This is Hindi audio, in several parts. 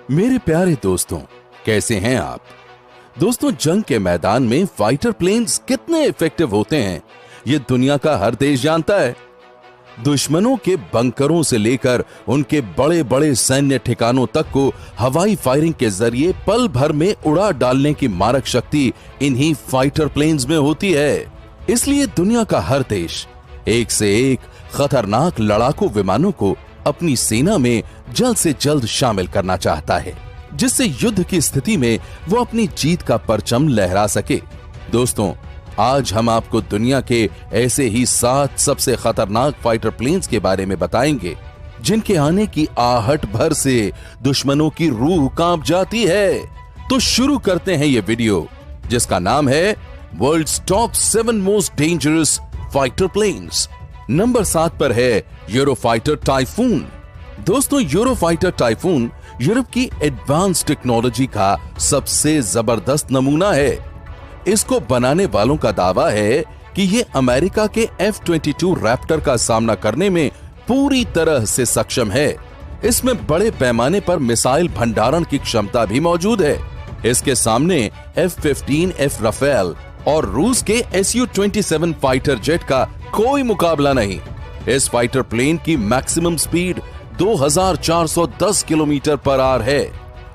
मेरे प्यारे दोस्तों, कैसे हैं आप? दोस्तों, जंग के मैदान में फाइटर प्लेन्स कितने इफेक्टिव होते हैं ये दुनिया का हर देश जानता है। दुश्मनों के बंकरों से लेकर उनके बड़े बड़े सैन्य ठिकानों तक को हवाई फायरिंग के जरिए पल भर में उड़ा डालने की मारक शक्ति इन्हीं फाइटर प्लेन्स में होती है। इसलिए दुनिया का हर देश एक से एक खतरनाक लड़ाकू विमानों को अपनी सेना में जल्द से जल्द शामिल करना चाहता है, जिससे युद्ध की स्थिति में वो अपनी जीत का परचम लहरा सके। दोस्तों, आज हम आपको दुनिया के ऐसे ही 7 सबसे खतरनाक फाइटर प्लेन्स के बारे में बताएंगे, जिनके आने की आहट भर से दुश्मनों की रूह कांप जाती है। तो शुरू करते हैं ये वीडियो, जिसका नाम है world's top 7 most dangerous fighter planes. Number 7 पर है यूरोफाइटर टाइफून। दोस्तों, यूरोफाइटर टाइफून यूरोप की एडवांस टेक्नोलॉजी का सबसे जबरदस्त नमूना है। इसको बनाने वालों का दावा है कि ये अमेरिका के F-22 रैप्टर का सामना करने में पूरी तरह से सक्षम है। इसमें बड़े पैमाने पर मिसाइल भंडारण की क्षमता भी मौजूद है। इसके सामने F-15F राफेल और रूस के Su-27 फाइटर जेट का कोई मुकाबला नहीं। इस फाइटर प्लेन की maximum speed 2410 kilometre per hour है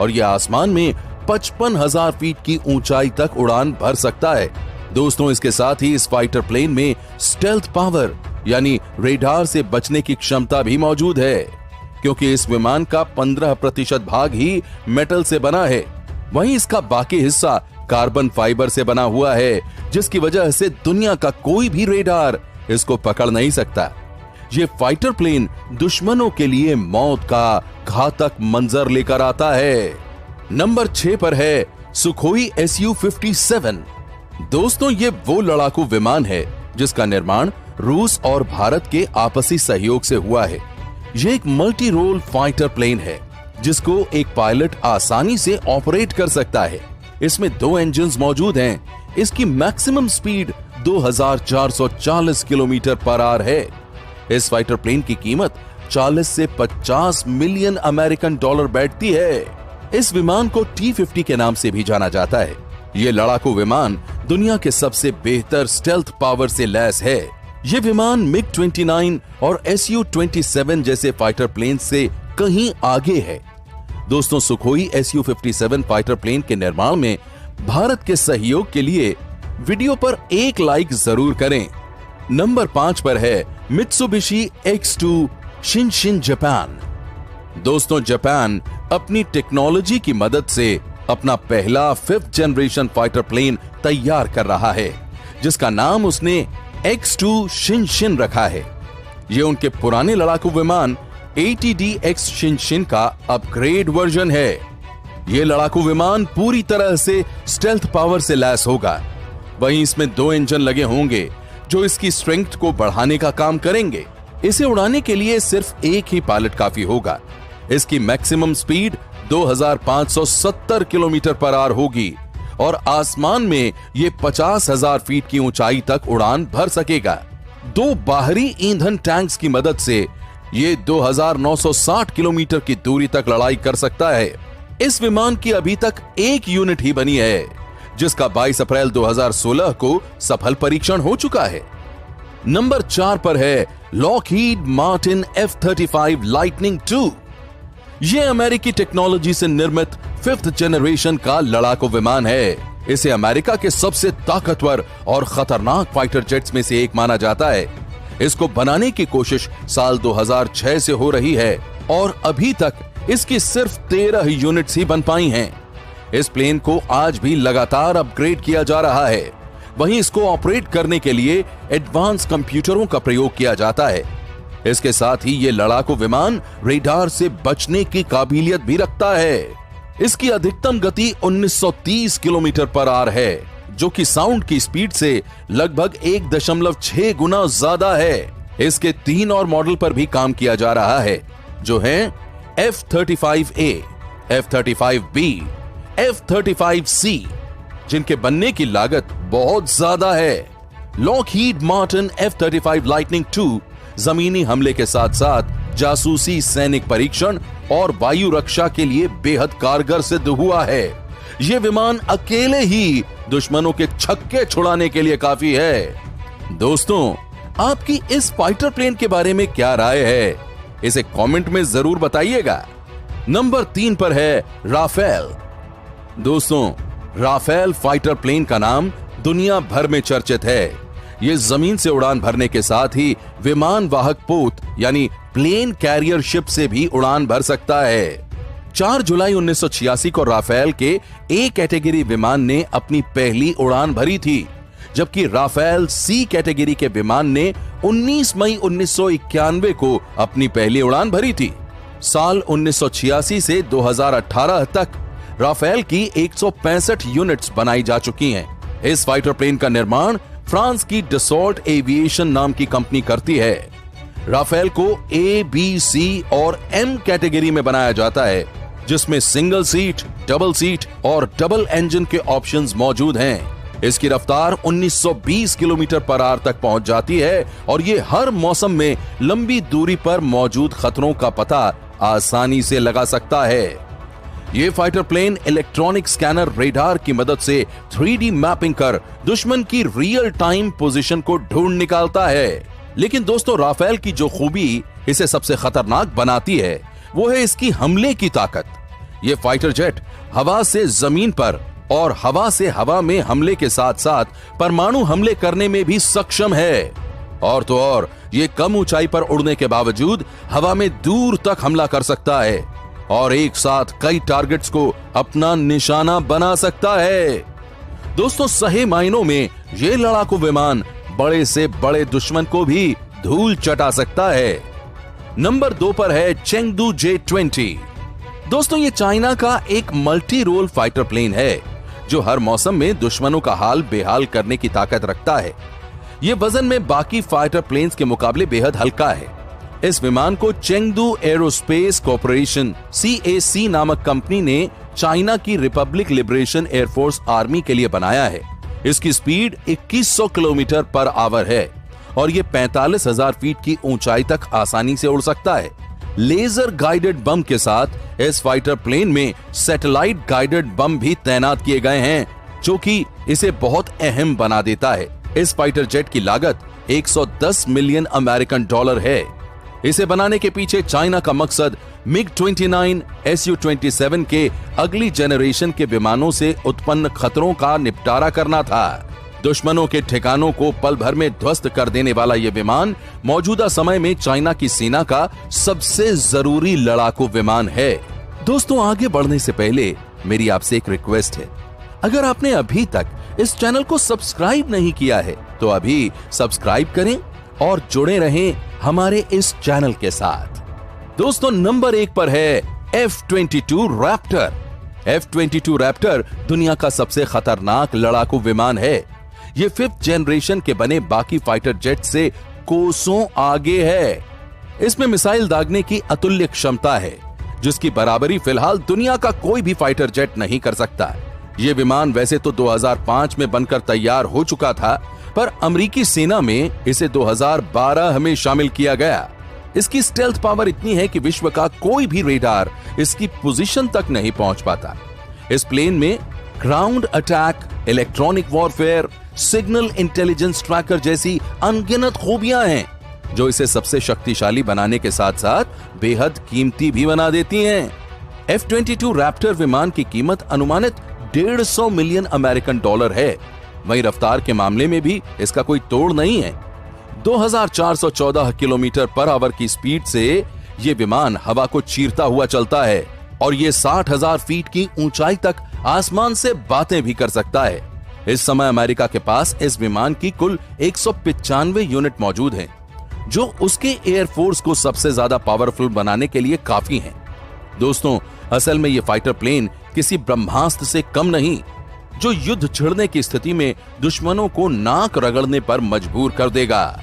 और यह आसमान में 55,000 फीट की ऊंचाई तक उड़ान भर सकता है। दोस्तों, इसके साथ ही इस फाइटर प्लेन में स्टेल्थ पावर यानी रेडार से बचने की क्षमता भी मौजूद है, क्योंकि इस विमान का 15% भाग ही मेटल से बना है। वहीं इसका बाकी हिस्सा कार्बन फाइबर से बना हुआ है, जिसकी वजह से दुनिया का कोई भी रेडार इसको पकड़ नहीं सकता। ये फाइटर प्लेन दुश्मनों के लिए मौत का घातक मंजर लेकर आता है। नंबर 6 पर है सुखोई Su-57। दोस्तों, ये वो लड़ाकू विमान है जिसका निर्माण रूस और भारत के आपसी सहयोग से हुआ है। ये एक मल्टी रोल फाइटर प्लेन है, जिसको एक पायलट आसानी से ऑपरेट कर सकता है। इसमें 2 इंजन्स मौजूद हैं। इसकी maximum speed 2440 kilometre per hour है। इस फाइटर प्लेन की कीमत 40 से 50 मिलियन अमेरिकन डॉलर बैठती है। इस विमान को T-50 के नाम से भी जाना जाता है। ये लड़ाकू विमान दुनिया के सबसे बेहतर स्टेल्थ पावर से लैस है। ये विमान MiG-29 और Su-27 जैसे फाइटर प्लेन से कहीं आगे है। दोस्तों, सुखोई Su-57 फाइटर प्लेन के निर्माण में भारत के सहयोग के लिए वीडियो पर 1 लाइक जरूर करें। नंबर 5 पर है मित्सुबिशी X2 शिनशिन जापान। दोस्तों, जापान अपनी टेक्नोलॉजी की मदद से अपना पहला 5th जनरेशन फाइटर प्लेन तैयार कर रहा है, जिसका नाम उसने X2 शिनशिन रखा है। ये उनके पुराने लड़ाकू विमान ATD-X शिनशिन का अपग्रेड वर्जन है। ये लड़ाकू विमान पूरी तरह से स्टेल्थ पावर से लैस होगा। वहीं इसमें 2 इंजन लगे होंगे जो इसकी स्ट्रेंथ को बढ़ाने का काम करेंगे। इसे उड़ाने के लिए सिर्फ एक ही पायलट काफी होगा। इसकी maximum speed 2570 kilometre per hour होगी और आसमान में ये 50,000 फीट की ऊंचाई तक उड़ान भर सकेगा। 2 बाहरी ईंधन टैंक्स की मदद से ये 2960 किलोमीटर की दूरी तक लड़ाई कर सकता है। इस विमान की अभी तक एक यूनिट ही बनी है, जिसका 22 अप्रैल 2016 को सफल परीक्षण हो चुका है। नंबर 4 पर है Lockheed Martin F-35 lightning II। यह अमेरिकी टेक्नोलॉजी से निर्मित 5th जनरेशन का लड़ाकू विमान है। इसे अमेरिका के सबसे ताकतवर और खतरनाक फाइटर जेट्स में से एक माना जाता है। इसको बनाने की कोशिश साल 2006 से हो रही है और अभी तक इसकी सिर्फ 13 यूनिट्स ही बन पाई हैं। इस प्लेन को आज भी लगातार अपग्रेड किया जा रहा है। वहीं इसको ऑपरेट करने के लिए एडवांस कंप्यूटरों का प्रयोग किया जाता है। इसके साथ ही ये लड़ाकू विमान रेडार से बचने की काबिलियत भी रखता है। इसकी अधिकतम गति 1930 किलोमीटर पर आवर है, जो कि साउंड की स्पीड से लगभग 1.6 गुना ज्यादा है। इसके 3 और मॉडल पर भी काम किया जा रहा है, जो हैं F-35A, F-35B, F-35C, जिनके बनने की लागत बहुत ज्यादा है। Lockheed Martin F-35 lightning II जमीनी हमले के साथ साथ जासूसी, सैनिक परीक्षण और वायु रक्षा के लिए बेहद कारगर सिद्ध हुआ है। यह विमान अकेले ही दुश्मनों के छक्के छुड़ाने के लिए काफी है। दोस्तों, आपकी इस फाइटर प्लेन के बारे में क्या राय है, इसे कमेंट में जरूर बताइएगा। नंबर 3 पर है राफेल। दोस्तों, राफेल फाइटर प्लेन का नाम दुनिया भर में चर्चित है। यह जमीन से उड़ान भरने के साथ ही विमान वाहक पोत यानी प्लेन कैरियर शिप से भी उड़ान भर सकता है। 4 जुलाई 1986 को राफेल के ए कैटेगरी विमान ने अपनी पहली उड़ान भरी थी, जबकि राफेल सी कैटेगरी के विमान ने 19 मई 1991 को अपनी पहली उड़ान भरी थी। साल 1986 से 2018 तक राफेल की 165 यूनिट्स बनाई जा चुकी हैं। इस फाइटर प्लेन का निर्माण फ्रांस की डसॉल्ट एविएशन नाम की कंपनी करती है। राफेल को ए, बी, सी और एम कैटेगरी में बनाया जाता है, जिसमें सिंगल सीट, डबल सीट और डबल इंजन के ऑप्शंस मौजूद हैं। इसकी रफ्तार 1920 किलोमीटर पर आवर तक पहुंच जाती है और ये हर मौसम में लंबी दूरी पर मौजूद खतरों का पता आसानी से लगा सकता है। ये fighter plane electronic scanner radar की मदद से 3D मैपिंग कर दुश्मन की रियल टाइम पोजीशन को ढूंढ निकालता है। लेकिन दोस्तों, राफेल की जो खूबी इसे सबसे खतरनाक बनाती है वो है इसकी हमले की ताकत। ये फाइटर जेट हवा से जमीन पर और हवा से हवा में हमले के साथ साथ परमाणु हमले करने में भी सक्षम है। और तो और ये कम ऊंचाई पर उड़ने के बावजूद हवा में दूर तक हमला कर सकता है और एक साथ कई टारगेट्स को अपना निशाना बना सकता है। दोस्तों, सही मायनों में ये लड़ाकू विमान बड़े से बड़े दुश्मन को भी धूल चटा सकता है। नंबर 2 पर है चेंगडू J-20। दोस्तों, ये चाइना का एक मल्टी रोल फाइटर प्लेन है जो हर मौसम में दुश्मनों का हाल बेहाल करने की ताकत रखता है। ये वजन में बाकी फाइटर प्लेन्स के मुकाबले बेहद हल्का है। इस विमान को चेंगडू एरोस्पेस कॉर्पोरेशन CAC नामक कंपनी ने चाइना की रिपब्लिक लिबरेशन एयरफोर्स आर्मी के लिए बनाया है। इसकी स्पीड 2100 किलोमीटर पर आवर है और ये 45,000 फीट की ऊंचाई तक आसानी से उड़ सकता है। लेजर गाइडेड बम के साथ इस फाइटर प्लेन में सैटेलाइट गाइडेड बम भी तैनात किए गए हैं, जो कि इसे बहुत अहम बना देता है। इस फाइटर जेट की लागत 110 मिलियन अमेरिकन डॉलर है। इसे बनाने के पीछे चाइना का मकसद MiG-29, Su-27 के अगली जनरेशन के विमानों से उत्पन्न खतरों का निपटारा करना था। दुश्मनों के ठिकानों को पल भर में ध्वस्त कर देने वाला यह विमान मौजूदा समय में चाइना की सेना का सबसे जरूरी लड़ाकू विमान है। दोस्तों, आगे बढ़ने से पहले मेरी आपसे एक रिक्वेस्ट है। अगर आपने अभी तक इस चैनल को सब्सक्राइब नहीं किया है तो अभी सब्सक्राइब करें और जुड़े रहें हमारे इस चैनल के साथ। दोस्तों, नंबर 1 पर है F-22 रैप्टर। F-22 रैप्टर दुनिया का सबसे खतरनाक लड़ाकू विमान है। ये 5th जनरेशन के बने बाकी फाइटर जेट से कोसों आगे है। इसमें मिसाइल दागने की अतुल्य क्षमता है, जिसकी बराबरी फिलहाल दुनिया का कोई भी फाइटर जेट नहीं कर सकता। ये विमान वैसे तो 2005 में बनकर तैयार हो चुका था, पर अमेरिकी सेना में इसे 2012 में शामिल किया गया। इसकी स्टेल्थ पावर इतनी है कि विश्व का कोई भी रेडार इसकी पोजीशन तक नहीं पहुंच पाता। इस प्लेन में ground attack, electronic warfare, signal intelligence tracker जैसी अनगिनत खूबियां हैं, जो इसे सबसे शक्तिशाली बनाने के साथ साथ बेहद कीमती भी बना देती हैं। F-22 रैप्टर विमान की कीमत अनुमानित 150 मिलियन अमेरिकन डॉलर है। वहीं रफ्तार के मामले में भी इसका कोई तोड़ नहीं है। 2414 किलोमीटर पर आवर की स्पीड से यह विमान हवा को चीरता हुआ चलता है और यह 60,000 फीट की ऊंचाई तक आसमान से बातें भी कर सकता है। इस समय अमेरिका के पास इस विमान की कुल 195 यूनिट मौजूद हैं, जो उसके एयरफोर्स को सबसे ज्यादा पावरफुल बनाने के लिए काफी हैं। दोस्तों, असल में यह फाइटर प्लेन किसी ब्रह्मास्त्र से कम नहीं, जो युद्ध छिड़ने की स्थिति में दुश्मनों को नाक रगड़ने पर मजबूर कर देगा।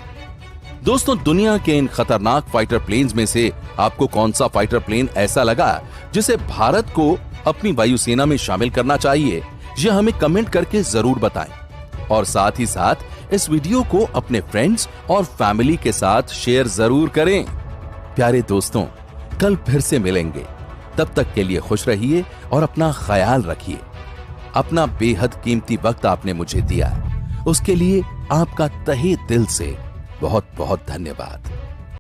दोस्तों, दुनिया के इन खतरनाक फाइटर प्लेन्स में से आपको कौन सा फाइटर प्लेन ऐसा लगा जिसे भारत को अपनी वायुसेना में शामिल करना चाहिए, यह हमें कमेंट करके जरूर बताएं। और साथ ही साथ इस वीडियो को अपने फ्रेंड्स और फैमिली के साथ शेयर जरूर करें। प्यारे दोस्तों, कल फिर से मिलेंगे। तब तक के लिए खुश रहिए और अपना ख्याल रखिए। अपना बेहद कीमती वक्त आपने मुझे दिया, उसके लिए आपका तहे दिल से बहुत बहुत धन्यवाद।